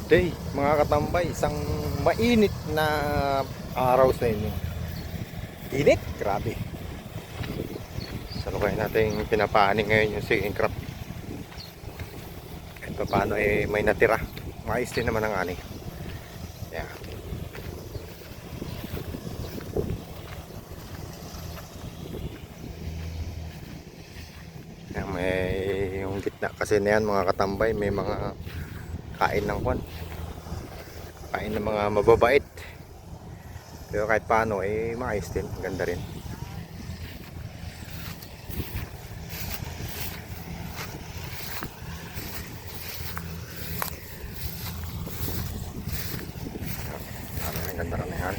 day mga katambay, isang mainit na araw sa inyo. Init, grabe. Salukay natin pinapaning ngayon yung chicken crab. Kahit pa paano may natira. Maayos din naman ang ani. Yeah. May yung gitna kasi na yan mga katambay, may mga kain ng kwan, kain ng mga mababait, pero kahit paano maayos din, ganda rin. Ang ganda rin yan.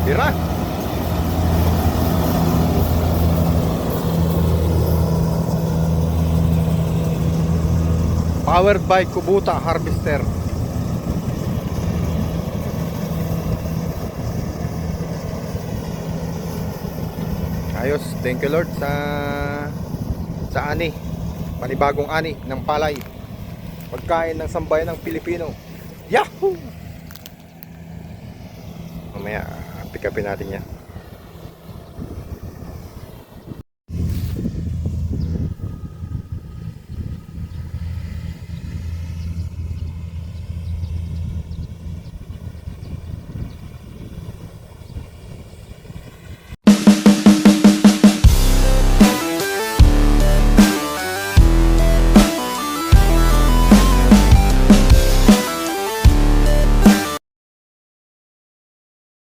Tira. Powered by Kubota Harvester. Ayos, thank you Lord sa ani, panibagong ani ng palay, pagkain ng sambayan ng Pilipino. Yahoo! Mamaya pick upin natin yan.